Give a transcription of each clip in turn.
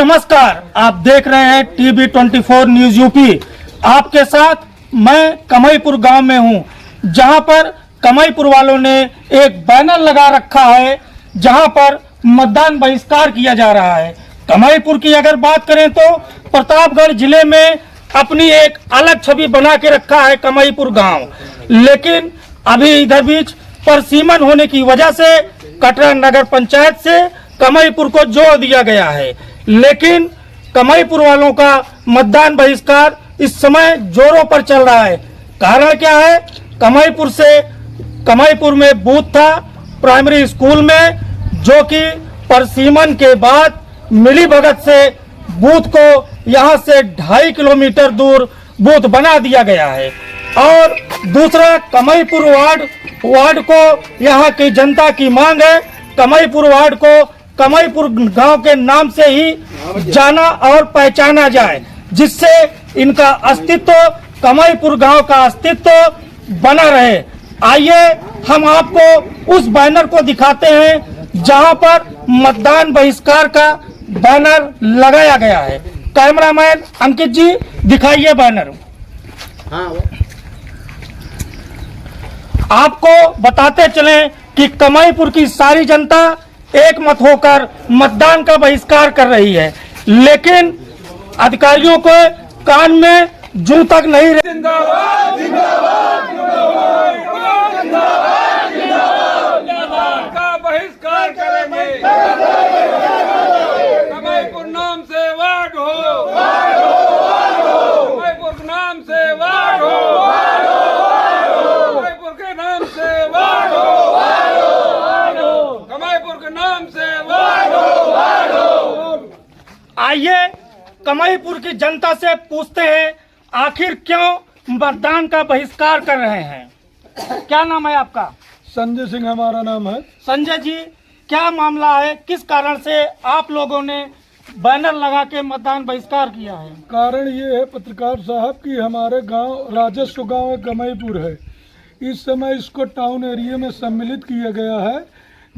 नमस्कार, आप देख रहे हैं टीवी 24 न्यूज यूपी। आपके साथ मैं कमईपुर गांव में हूं, जहां पर कमईपुर वालों ने एक बैनर लगा रखा है जहां पर मतदान बहिष्कार किया जा रहा है। कमईपुर की अगर बात करें तो प्रतापगढ़ जिले में अपनी एक अलग छवि बना के रखा है कमईपुर गांव, लेकिन अभी इधर बीच परसीमन होने की वजह से कटरा नगर पंचायत से कमईपुर को जोड़ दिया गया है। लेकिन कमईपुर वालों का मतदान बहिष्कार इस समय जोरों पर चल रहा है। कारण क्या है? कमईपुर में बूथ था प्राइमरी स्कूल में, जो कि परसीमन के बाद मिलीभगत से बूथ को यहां से 2.5 किलोमीटर दूर बूथ बना दिया गया है। और दूसरा, कमईपुर वार्ड को यहां की जनता की मांग है कमईपुर वार्ड को कमईपुर गांव के नाम से ही जाना और पहचाना जाए, जिससे इनका अस्तित्व, कमईपुर गांव का अस्तित्व बना रहे। आइए हम आपको उस बैनर को दिखाते हैं जहां पर मतदान बहिष्कार का बैनर लगाया गया है। कैमरामैन अंकित जी, दिखाइए बैनर। आपको बताते चलें कि कमईपुर की सारी जनता एक मत होकर मतदान का बहिष्कार कर रही है, लेकिन अधिकारियों को कान में जूं तक नहीं रहे। जिंदाबाद जिंदाबाद जिंदाबाद जिंदाबाद का बहिष्कार करेंगे। कमईपुर नाम से वार्ड हो, कमईपुर नाम से वार्ड हो, कमईपुर के नाम से वार्ड हो, कमईपुर के नाम से वार्ड हो। आइए कमईपुर की जनता से पूछते हैं, आखिर क्यों मतदान का बहिष्कार कर रहे हैं? क्या नाम है आपका? संजय सिंह हमारा नाम है। संजय जी, क्या मामला है? किस कारण से आप लोगों ने बैनर लगा के मतदान बहिष्कार किया है? कारण ये है पत्रकार साहब कि हमारे गांव राजस्व गांव कमईपुर है। इस समय इसको टाउन एरिया में सम्मिलित किया गया है,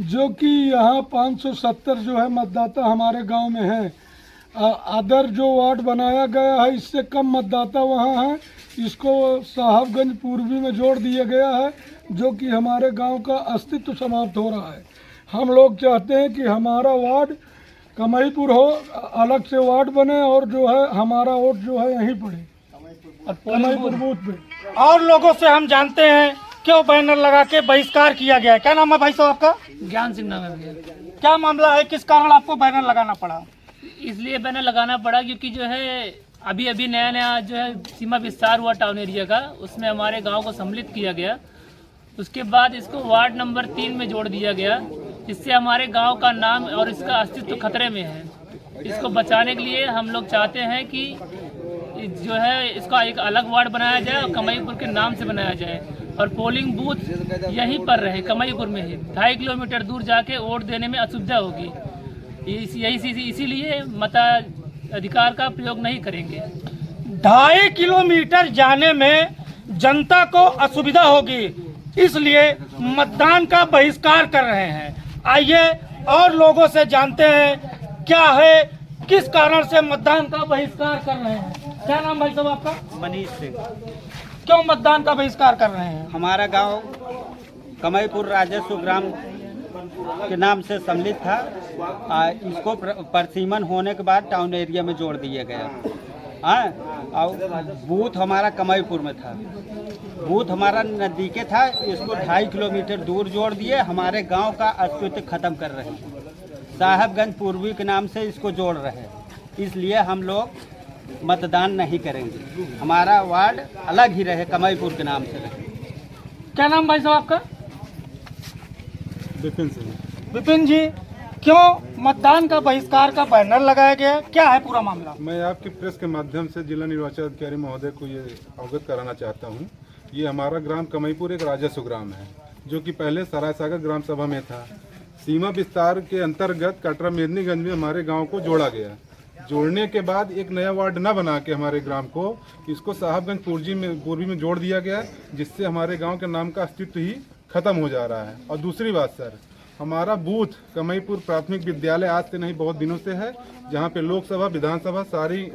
जो कि यहाँ 570 जो है मतदाता हमारे गांव में हैं। अदर जो वार्ड बनाया गया है इससे कम मतदाता वहाँ हैं। इसको साहबगंज पूर्वी में जोड़ दिया गया है, जो कि हमारे गांव का अस्तित्व समाप्त हो रहा है। हम लोग चाहते हैं कि हमारा वार्ड कमईपुर हो, अलग से वार्ड बने और जो है हमारा वोट जो है यहीं पड़े कमईपुर बूथ पे। और लोगों से हम जानते हैं क्यों बैनर लगा के बहिष्कार किया गया है। क्या नाम है भाई साहब आपका? ज्ञान सिंह नाम है भैया। क्या मामला है? किस कारण आपको बैनर लगाना पड़ा? इसलिए बैनर लगाना पड़ा क्योंकि जो है अभी नया जो है सीमा विस्तार हुआ टाउन एरिया का, उसमें हमारे गांव को सम्मिलित किया गया। उसके बाद इसको वार्ड नंबर 3 में जोड़ दिया गया, जिससे हमारे गांव का नाम और इसका अस्तित्व खतरे में है। इसको बचाने के लिए हम लोग चाहते हैं कि जो है इसका एक अलग वार्ड बनाया जाए और कमईपुर के नाम से बनाया जाए, और पोलिंग बूथ यहीं पर रहे कमईपुर में ही। 2.5 किलोमीटर दूर जाके वोट देने में असुविधा होगी। इसीलिए मताधिकार का प्रयोग नहीं करेंगे। 2.5 किलोमीटर जाने में जनता को असुविधा होगी, इसलिए मतदान का बहिष्कार कर रहे हैं। आइए और लोगों से जानते हैं क्या है, किस कारण से मतदान का बहिष्कार कर रहे हैं। क्या नाम भाई साहब आपका? मनीष सिंह। क्यों मतदान का बहिष्कार कर रहे हैं? हमारा गांव कमईपुर राजस्व ग्राम के नाम से सम्मिलित था। इसको परसीमन होने के बाद टाउन एरिया में जोड़ दिया गया। और बूथ हमारा कमईपुर में था, बूथ हमारा नज़दीके था। इसको 2.5 किलोमीटर दूर जोड़ दिए, हमारे गांव का अस्तित्व खत्म कर रहे हैं। साहबगंज पूर्वी के नाम से इसको जोड़ रहे हैं, इसलिए हम लोग मतदान नहीं करेंगे। हमारा वार्ड अलग ही रहे, कमईपुर के नाम से रहे। क्या नाम भाई साहब आपका? विपिन सिंह। विपिन जी, क्यों मतदान का बहिष्कार का बैनर लगाया गया? क्या है पूरा मामला? मैं आपकी प्रेस के माध्यम से जिला निर्वाचन अधिकारी महोदय को ये अवगत कराना चाहता हूँ। ये हमारा ग्राम कमईपुर एक राजस्व ग्राम है, जो कि पहले सरायसागर ग्राम सभा में था। सीमा विस्तार के अंतर्गत कटरा मेदिनीगंज में हमारे गांव को जोड़ा गया। जोड़ने के बाद एक नया वार्ड न बना के हमारे ग्राम को इसको साहबगंज पूर्वी में जोड़ दिया गया, जिससे हमारे गांव के नाम का अस्तित्व ही खत्म हो जा रहा है। और दूसरी बात सर, हमारा बूथ कमईपुर प्राथमिक विद्यालय आज से नहीं बहुत दिनों से है, जहाँ पे लोकसभा विधानसभा सारी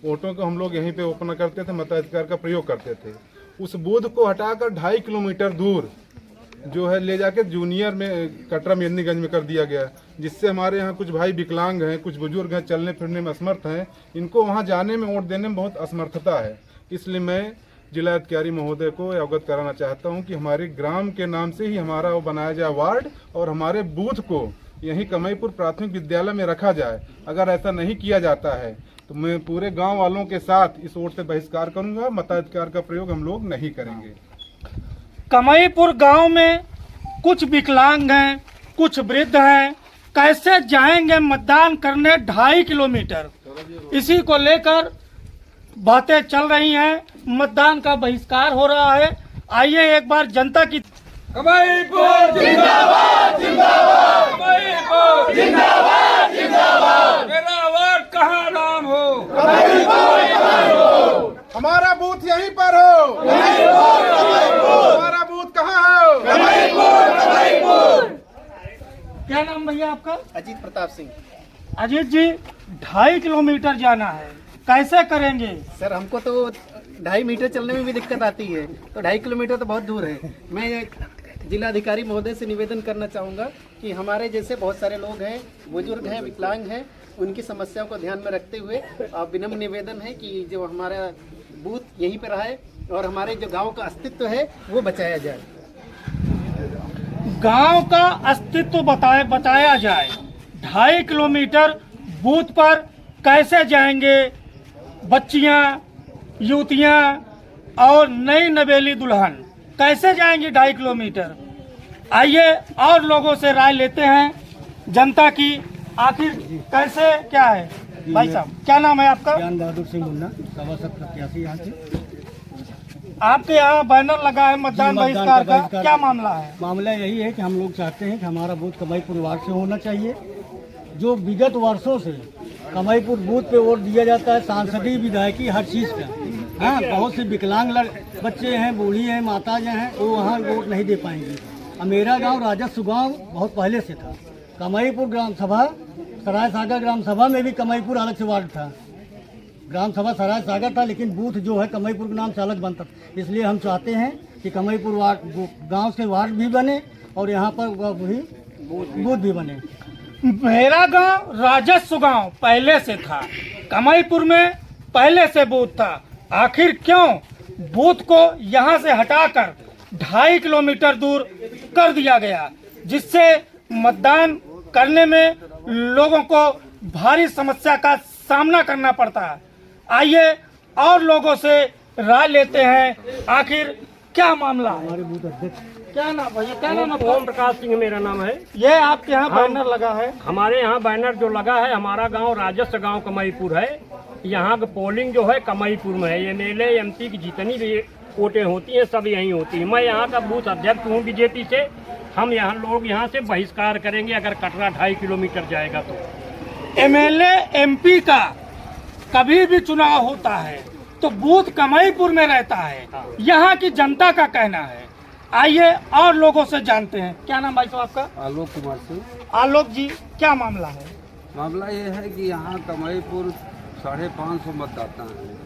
वोटों को हम लोग यहीं पे ओपन करते थे, मताधिकार का प्रयोग करते थे। उस बूथ को हटाकर 2.5 किलोमीटर दूर जो है ले जाके जूनियर में कटरा मेदिनीगंज में कर दिया गया, जिससे हमारे यहाँ कुछ भाई विकलांग हैं, कुछ बुजुर्ग हैं, चलने फिरने में असमर्थ हैं, इनको वहाँ जाने में वोट देने में बहुत असमर्थता है। इसलिए मैं जिला अधिकारी महोदय को अवगत कराना चाहता हूँ कि हमारे ग्राम के नाम से ही हमारा वो बनाया जाए वार्ड और हमारे बूथ को यहीं कमईपुर प्राथमिक विद्यालय में रखा जाए। अगर ऐसा नहीं किया जाता है तो मैं पूरे गांव वालों के साथ इस वोट से बहिष्कार करूंगा, मताधिकार का प्रयोग हम लोग नहीं करेंगे। कमईपुर गांव में कुछ विकलांग हैं, कुछ वृद्ध हैं, कैसे जाएंगे मतदान करने 2.5 किलोमीटर? इसी को लेकर बातें चल रही हैं, मतदान का बहिष्कार हो रहा है। आइए एक बार जनता की कमईपुर जिंदाबाद जिंदाबाद, कमईपुर जिंदाबाद जिंदाबाद, मेरा वार्ड कहाँ नाम हो, हमारा बूथ यहीं पर हो, हमारा बूथ कहाँ हो, क्या नाम भैया आपका? अजीत प्रताप सिंह। अजीत जी, 2.5 किलोमीटर जाना है, कैसे करेंगे? सर हमको तो 2.5 मीटर चलने में भी दिक्कत आती है, तो 2.5 किलोमीटर तो बहुत दूर है। मैं जिला अधिकारी महोदय से निवेदन करना चाहूँगा कि हमारे जैसे बहुत सारे लोग हैं, बुजुर्ग हैं, विकलांग हैं, उनकी समस्याओं को ध्यान में रखते हुए आप विनम्र निवेदन है कि जो हमारा बूथ यहीं पर रहे और हमारे जो गाँव का अस्तित्व है वो बचाया जाए। गांव का अस्तित्व बताया जाए। 2.5 किलोमीटर बूथ पर कैसे जाएंगे बच्चियां, युवतियां और नई नवेली दुल्हन, कैसे जाएंगी 2.5 किलोमीटर? आइए और लोगों से राय लेते हैं जनता की, आखिर कैसे क्या है। भाई साहब, क्या नाम है आपका? ज्ञान बहादुर सिंह मुन्ना, सभासद प्रत्याशी यहाँ से। आपके यहाँ बैनर लगा है मतदान बहिष्कार का, क्या मामला है? मामला यही है कि हम लोग चाहते हैं कि हमारा बूथ कमईपुर वार्ड से होना चाहिए। जो विगत वर्षों से कमईपुर बूथ पे वोट दिया जाता है, सांसदीय विधायकी हर चीज़ का। हाँ, बहुत से विकलांग बच्चे हैं, बूढ़ी हैं, माता हैं, वो वहाँ वोट नहीं दे पाएंगे। और मेरा गाँव राजस्व गाँव बहुत पहले से था। कमईपुर ग्राम सभा, सराय सागर ग्राम सभा में भी कमईपुर अलग से वार्ड था। ग्राम सभा सराय सागर था, लेकिन बूथ जो है कमईपुर के नाम से अलग बनता था। इसलिए हम चाहते हैं कि कमईपुर वार्ड गांव से वार्ड भी बने और यहाँ पर भी बूथ भी बने। मेरा गांव राजस्व गांव पहले से था, कमईपुर में पहले से बूथ था, आखिर क्यों बूथ को यहाँ से हटाकर 2.5 किलोमीटर दूर कर दिया गया, जिससे मतदान करने में लोगों को भारी समस्या का सामना करना पड़ता है। आइए और लोगों से राय लेते हैं, आखिर क्या मामला है। हमारे बूथ अध्यक्ष क्या नाम भैया, क्या नाम है? ओम प्रकाश सिंह मेरा नाम है। ये आपके यहाँ बैनर लगा है? हमारे यहाँ बैनर जो लगा है, हमारा गांव राजस्व गांव कमईपुर है। यहाँ की पोलिंग जो है कमईपुर में है। MLA MP की जितनी भी वोटें होती हैं सब यहीं होती हैं। मैं यहाँ का बूथ अध्यक्ष हूँ बीजेपी से। हम यहाँ लोग यहाँ से बहिष्कार करेंगे अगर कटरा 2.5 किलोमीटर जाएगा तो। MLA MP का कभी भी चुनाव होता है तो बूथ कमईपुर में रहता है, यहाँ की जनता का कहना है। आइए और लोगों से जानते हैं। क्या नाम भाई साहब आपका? आलोक कुमार सिंह। आलोक जी, क्या मामला है? मामला ये है कि यहाँ कमईपुर 550 मतदाता हैं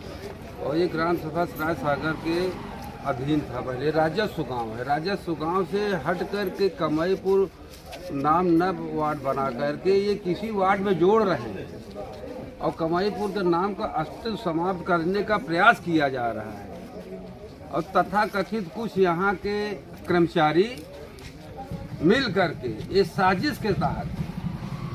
और ये ग्राम सभा सराय सागर के अधीन था। पहले राजस्व गांव है। राजस्व गांव से हट कर के कमईपुर नाम नव वार्ड बना करके ये किसी वार्ड में जोड़ रहे हैं और कमईपुर के नाम का अस्तित्व समाप्त करने का प्रयास किया जा रहा है। और तथा कथित कुछ यहाँ के कर्मचारी मिल करके ये साजिश के तहत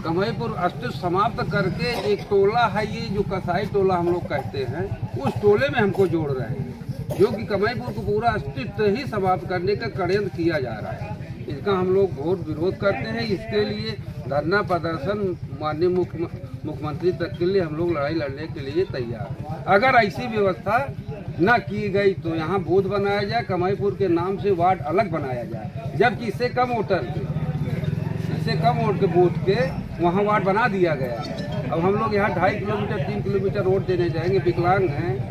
कमईपुर अस्तित्व समाप्त करके एक टोला है, ये जो कसाई टोला हम लोग कहते हैं, उस टोले में हमको जोड़ रहे हैं, जो कि कमईपुर को पूरा अस्तित्व ही समाप्त करने का षड्यंत्र किया जा रहा है। इसका हम लोग घोर विरोध करते हैं। इसके लिए धरना प्रदर्शन माननीय मुख्यमंत्री तक के लिए हम लोग लड़ाई लड़ने के लिए तैयार हैं। अगर ऐसी व्यवस्था न की गई तो यहाँ बूथ बनाया जाए, कमईपुर के नाम से वार्ड अलग बनाया जाए, जबकि इससे कम वोटर के, इससे कम वोट के बूथ के वहाँ वार्ड बना दिया गया। अब हम लोग यहाँ 2.5 किलोमीटर 3 किलोमीटर वोट देने जाएंगे। विकलांग हैं,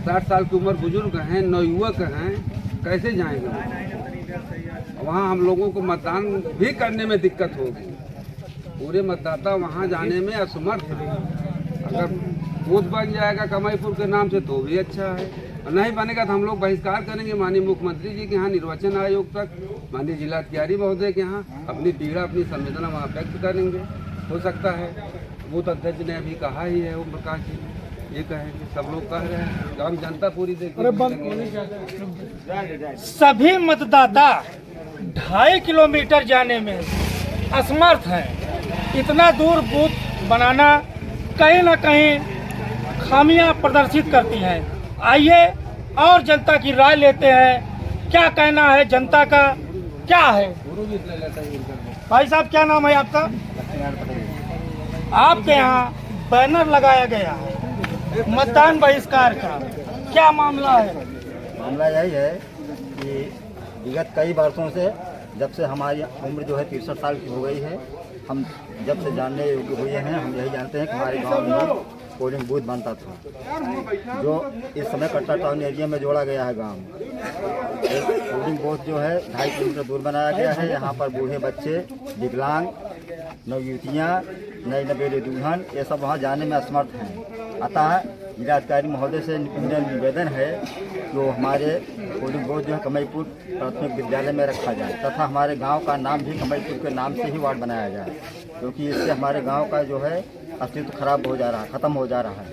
60 साल की उम्र बुजुर्ग हैं, नवयुवक हैं, कैसे जाएंगे? वहाँ हम लोगों को मतदान भी करने में दिक्कत होगी। पूरे मतदाता वहाँ जाने में असमर्थ है। अगर बूथ बन जाएगा कमाईपुर के नाम से तो भी अच्छा है, और नहीं बनेगा तो हम लोग बहिष्कार करेंगे माननीय मुख्यमंत्री जी के यहाँ, निर्वाचन आयोग तक, माननीय जिलाधिकारी महोदय के यहाँ अपनी पीड़ा अपनी संवेदना वहाँ व्यक्त करेंगे। हो सकता है बूथ अध्यक्ष ने अभी कहा ही है, ओम प्रकाश जी ये कहेंगे, सब लोग कह रहे हैं, तो हम जनता पूरी देखेंगे। सभी मतदाता 2.5 किलोमीटर जाने में असमर्थ हैं। इतना दूर बूथ बनाना कहीं ना कहीं खामियां प्रदर्शित करती हैं। आइए और जनता की राय लेते हैं, क्या कहना है जनता का, क्या है। भाई साहब क्या नाम है आपका? आपके यहाँ बैनर लगाया गया है मतदान बहिष्कार का, क्या मामला है? मामला यही है कि विगत कई वर्षों से, जब से हमारी उम्र जो है 63 साल की हो गई है, हम जब से जानने योग्य हुए हैं, हम यही जानते हैं कि हमारे गांव में पोलिंग बूथ बनता था, जो इस समय कटरा टाउन एरिया में जोड़ा गया है गांव। एक पोलिंग बूथ जो है 2.5 किलोमीटर दूर बनाया गया है। यहाँ पर बूढ़े बच्चे, विकलांग, नवयुवतियाँ, नई नवेली दुल्हन, ये सब वहाँ जाने में असमर्थ हैं। अतः जिलाधिकारी महोदय से निवेदन है जो हमारे पोलिंग बूथ जो है कमाईपुर प्राथमिक विद्यालय में रखा जाए, तथा हमारे गांव का नाम भी कमाईपुर के नाम से ही वार्ड बनाया जाए, क्योंकि इससे हमारे गांव का जो है अस्तित्व खराब हो जा रहा है, ख़त्म हो जा रहा है।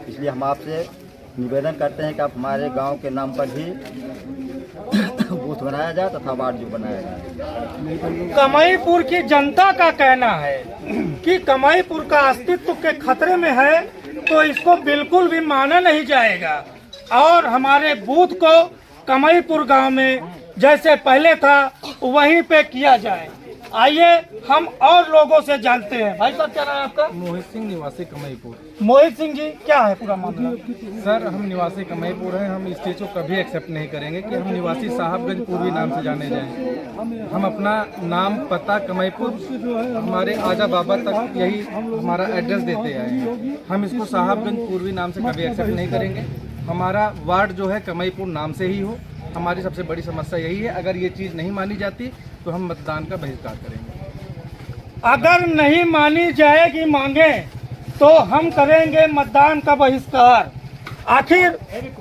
इसलिए हम आपसे निवेदन करते हैं कि आप हमारे गांव के नाम पर ही बूथ बनाया जाए तथा वार्ड जो बनाया जाए। कमाईपुर की जनता का कहना है कि कमाईपुर का अस्तित्व के खतरे में है, तो इसको बिल्कुल भी माना नहीं जाएगा और हमारे बूथ को कमाईपुर गांव में जैसे पहले था वहीं पे किया जाए। आइए हम और लोगों से जानते हैं। भाई साहब क्या नाम है आपका? मोहित सिंह, निवासी कमाईपुर। मोहित सिंह जी, क्या है पूरा मामला? सर, हम निवासी कमाईपुर हैं। हम इस चीज़ को कभी एक्सेप्ट नहीं करेंगे कि हम निवासी साहबगंज पूर्वी नाम से जाने जाएं। हम अपना नाम, पता कमाईपुर, हमारे आजा बाबा तक यही हमारा एड्रेस देते आए हैं। हम इसको साहबगंज पूर्वी नाम से कभी एक्सेप्ट नहीं करेंगे। हमारा वार्ड जो है कमाईपुर नाम से ही हो। हमारी सबसे बड़ी समस्या यही है। अगर ये चीज़ नहीं मानी जाती तो हम मतदान का बहिष्कार करेंगे। अगर नहीं मानी जाएगी मांगे तो हम करेंगे मतदान का बहिष्कार। आखिर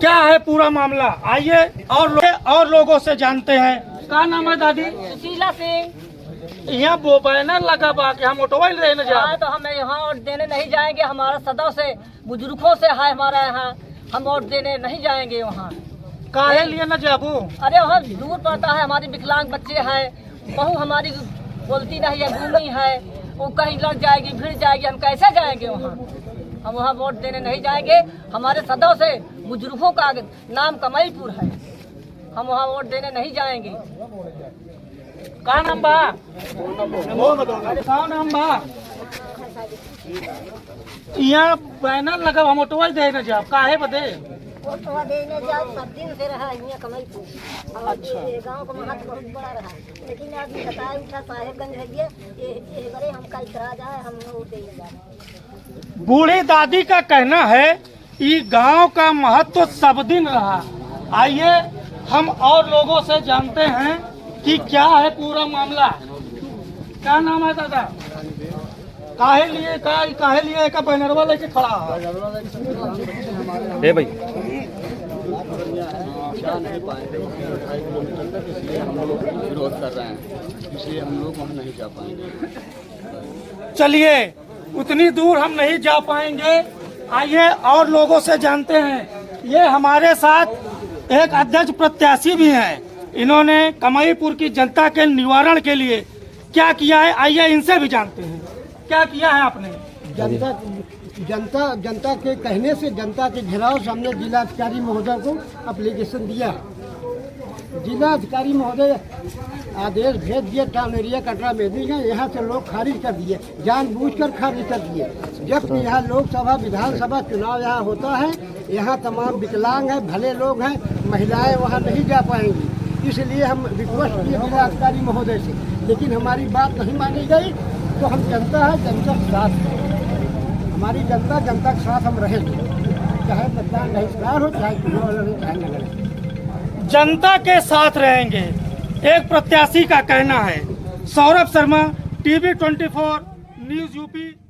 क्या है पूरा मामला? आइए और लोगों से जानते हैं। क्या नाम है दादी? सुशीला सिंह। यहाँ वो बैनर लगा बा कि हम ऑटोमोबाइल लेने जा, तो हम यहाँ वोट देने नहीं जाएंगे। हमारा सदा से बुजुर्गों से है हमारा यहाँ, हम वोट देने नहीं जाएंगे वहाँ। काहे लिए न जाबू? अरे वहाँ दूर पड़ता है, हमारे विकलांग बच्चे हैं, बहू हमारी बोलती नहीं है, घूमी है, वो कहीं लग जाएगी, भिड़ जाएगी, हम कैसे जाएंगे वहाँ? हम वहाँ वोट देने नहीं जाएंगे। हमारे सदा से बुजुर्गों का नाम कमाईपुर है, हम वहाँ वोट देने नहीं जाएंगे। का नाम बा? अरे का नाम बा? यहाँ बैनर लगा, हम ऑटोमोबाइल देने जाब, काहे बदे? ऑटो देने जाओ, सब दिन से रहा यहाँ कमाईपुर और गाँव का महत्व बहुत बड़ा रहा, लेकिन आदमी बताया उठा साहेबगंज है ये बड़े हमका इतराज है, हम वोट देने जा रहे। बूढ़ी दादी का कहना है कि गांव का महत्व सब दिन रहा। आइए हम और लोगों से जानते हैं कि क्या है पूरा मामला। क्या नाम है दादा? काहे लिए का बैनरवा लेके खड़ा है भाई? जा नहीं पाएंगे 2.5 किलोमीटर तक, इसलिए हम लोग विरोध कर रहे हैं, इसलिए हम लोग वहाँ नहीं जा पाएंगे। चलिए, उतनी दूर हम नहीं जा पाएंगे। आइए और लोगों से जानते हैं। ये हमारे साथ एक अध्यक्ष प्रत्याशी भी हैं। इन्होंने कमाईपुर की जनता के निवारण के लिए क्या किया है, आइए इनसे भी जानते हैं। क्या किया है आपने? जनता के कहने से, जनता के घेराव से हमने जिलाधिकारी महोदय को एप्लीकेशन दिया। जिलाधिकारी महोदय आदेश भेज दिए, टाउन एरिया कटरा में दी गए, यहाँ से लोग खारिज कर दिए, जानबूझकर खारिज कर दिए। जबकि यहाँ लोकसभा विधानसभा चुनाव यहाँ होता है, यहाँ तमाम विकलांग हैं, भले लोग हैं, महिलाएं वहाँ नहीं जा पाएंगी। इसलिए हम रिक्वेस्ट किए जिलाधिकारी महोदय से, लेकिन हमारी बात नहीं मानी गई। तो हम जनता है, जनता के साथ, हमारी जनता के साथ हम रहेंगे, चाहे मतदान बहिष्कार हो, चाहे चुनाव लड़े, चाहे न लड़े, जनता के साथ रहेंगे। एक प्रत्याशी का कहना है। Saurabh Sharma, TV 24 news UP.